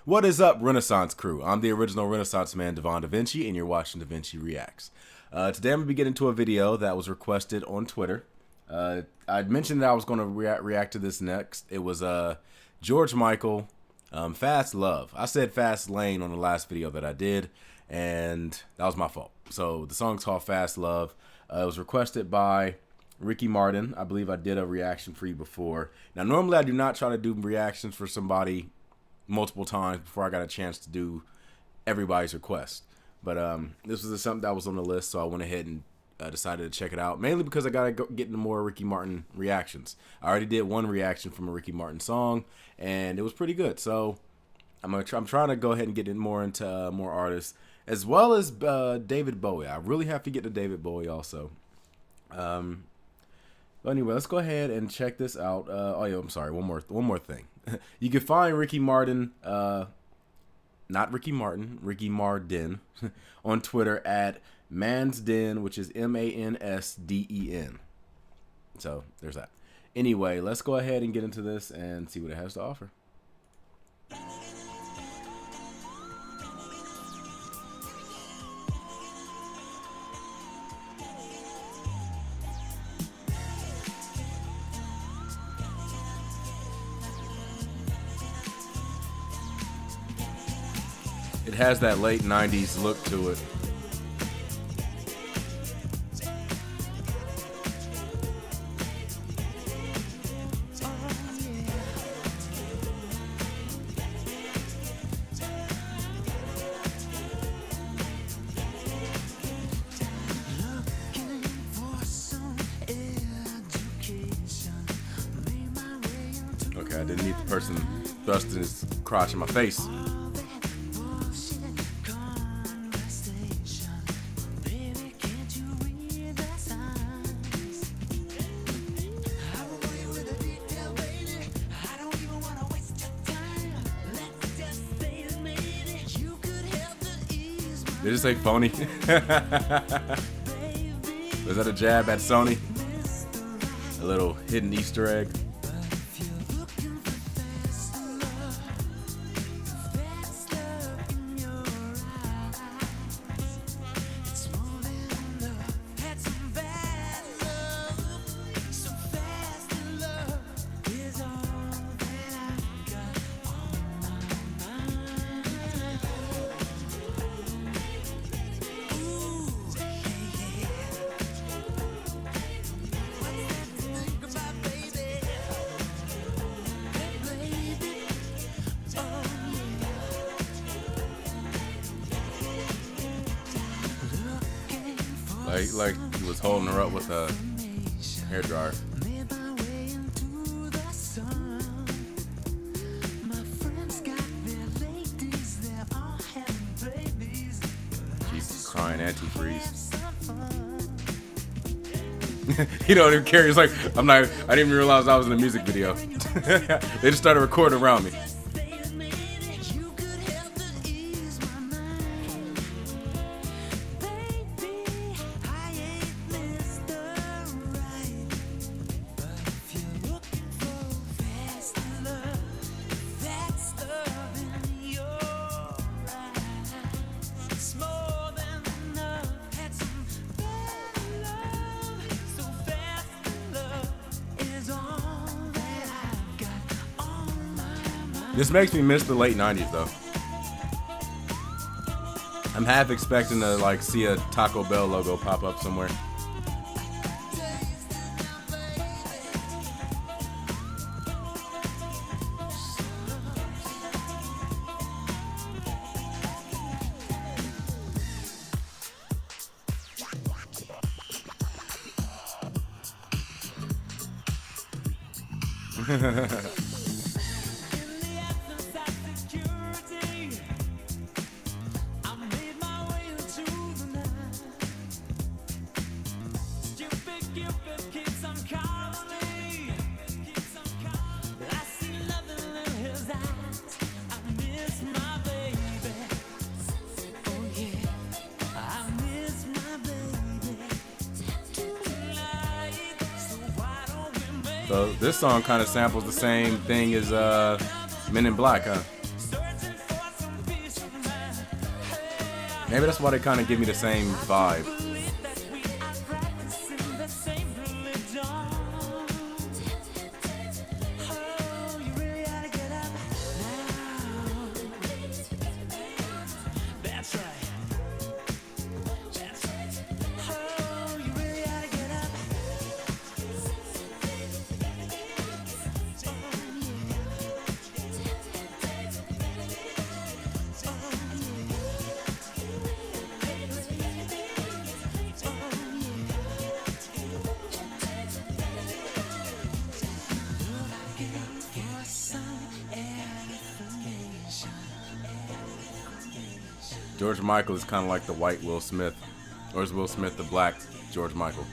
What is up, Renaissance crew? I'm the original Renaissance man, Devon DaVinci, and you're watching DaVinci Reacts. Today I'm going to be getting into a video that was requested on Twitter. I'd mentioned that I was going to react to this next. It was George Michael, Fastlove. I said Fast Lane on the last video that I did, and that was my fault. So the song's called Fastlove. It was requested by Ricky Martin. I believe I did a reaction for you before. Now, normally I do not try to do reactions for somebody multiple times before I got a chance to do everybody's request. But this was something that was on the list, so I went ahead and decided to check it out, mainly because I got to get into more Ricky Martin reactions. I already did one reaction from a Ricky Martin song, and it was pretty good. So I'm trying to go ahead and get in more into more artists, as well as David Bowie. I really have to get to David Bowie also. But anyway, let's go ahead and check this out. Oh yeah, I'm sorry. One more thing. You can find Ricky Martin, not Ricky Martin, Ricky Martin, on Twitter at Mansden, which is MANSDEN. So there's that. Anyway, let's go ahead and get into this and see what it has to offer. It has that late 90s look to it. Okay, I didn't need the person thrusting his crotch in my face. Did it say phony? Was that a jab at Sony? A little hidden Easter egg? Like he was holding her up with a hairdryer. She's crying antifreeze. He don't even care. He's like, I didn't even realize I was in a music video. They just started recording around me. This makes me miss the late 90s though. I'm half expecting to like see a Taco Bell logo pop up somewhere. So this song kind of samples the same thing as Men in Black, huh? Maybe that's why they kind of give me the same vibe. George Michael is kind of like the white Will Smith, or is Will Smith the black George Michael?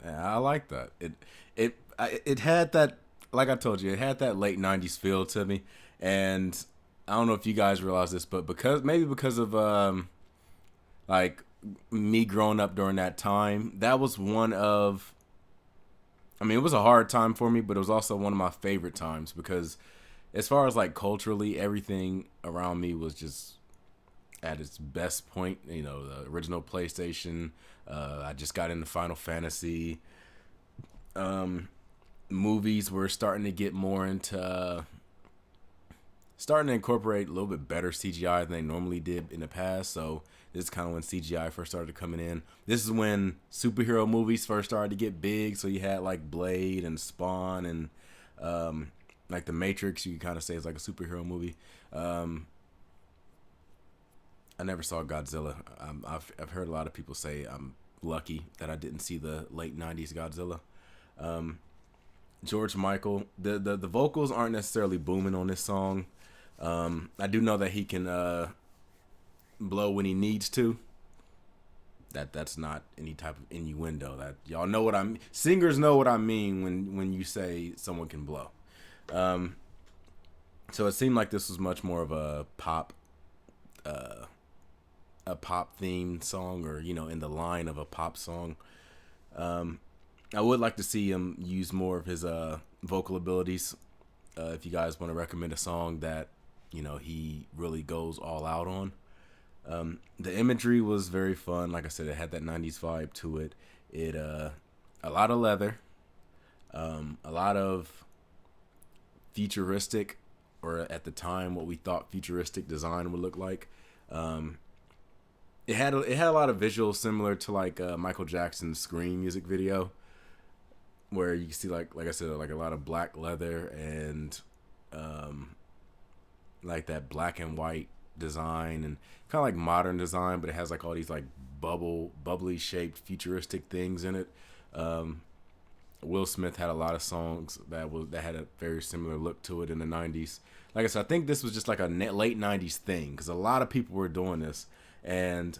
I like that. It had that, like I told you, it had that late '90s feel to me, and I don't know if you guys realize this, but because of like me growing up during that time, that was one of, I mean, it was a hard time for me, but it was also one of my favorite times because as far as like culturally, everything around me was just at its best point. You know, the original PlayStation. I just got into Final Fantasy. Movies were starting to get more into, starting to incorporate a little bit better CGI than they normally did in the past. So this is kind of when CGI first started coming in. This is when superhero movies first started to get big. So you had like Blade and Spawn and like The Matrix. You kind of say it's like a superhero movie. I never saw Godzilla. I've heard a lot of people say I'm lucky that I didn't see the late '90s Godzilla. George Michael, the vocals aren't necessarily booming on this song. I do know that he can blow when he needs to. That's not any type of innuendo. That y'all know what I'm. Singers know what I mean when you say someone can blow. So it seemed like this was much more of a pop themed song, or you know, in the line of a pop song. I would like to see him use more of his vocal abilities. If you guys want to recommend a song that, you know, he really goes all out on. The imagery was very fun. Like I said, it had that '90s vibe to it. It a lot of leather, a lot of futuristic, or at the time what we thought futuristic design would look like. It had a lot of visuals similar to like Michael Jackson's Scream music video, where you can see like I said, like a lot of black leather and like that black and white design, and kind of like modern design, but it has like all these like bubbly shaped futuristic things in it. Will Smith had a lot of songs that had a very similar look to it in the '90s. Like I said, I think this was just like a late '90s thing because a lot of people were doing this, and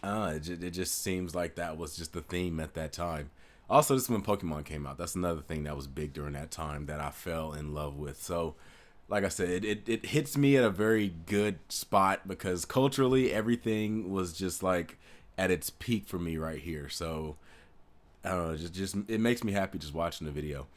it just seems like that was just the theme at that time. Also, this is when Pokemon came out. That's another thing that was big during that time that I fell in love with. So, like I said, it hits me at a very good spot because culturally everything was just like at its peak for me right here. So, I don't know, just it makes me happy just watching the video.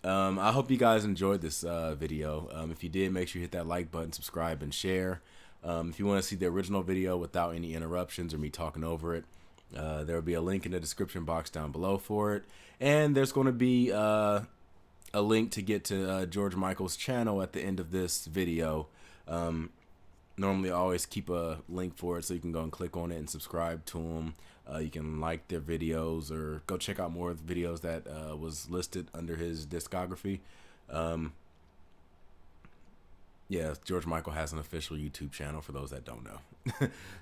I hope you guys enjoyed this video. If you did, make sure you hit that like button, subscribe, and share. If you want to see the original video without any interruptions or me talking over it, there will be a link in the description box down below for it. And there's going to be a link to get to George Michael's channel at the end of this video. Normally I always keep a link for it so you can go and click on it and subscribe to him. You can like their videos or go check out more of the videos that was listed under his discography. Yeah, George Michael has an official YouTube channel for those that don't know.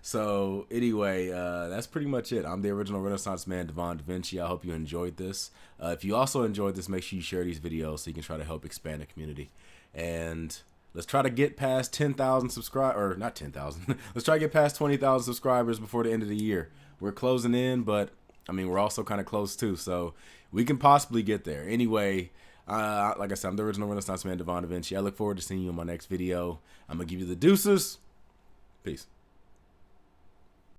So anyway, that's pretty much it. I'm the original Renaissance man, Devon DaVinci. I hope you enjoyed this. If you also enjoyed this, make sure you share these videos so you can try to help expand the community. And Let's try to get past 10,000 subscribers, or not 10,000. Let's try to get past 20,000 subscribers before the end of the year. We're closing in, but I mean, we're also kind of close too, so we can possibly get there. Anyway, like I said, I'm the original Renaissance man, Devon DaVinci. I look forward to seeing you in my next video. I'm gonna give you the deuces. Peace.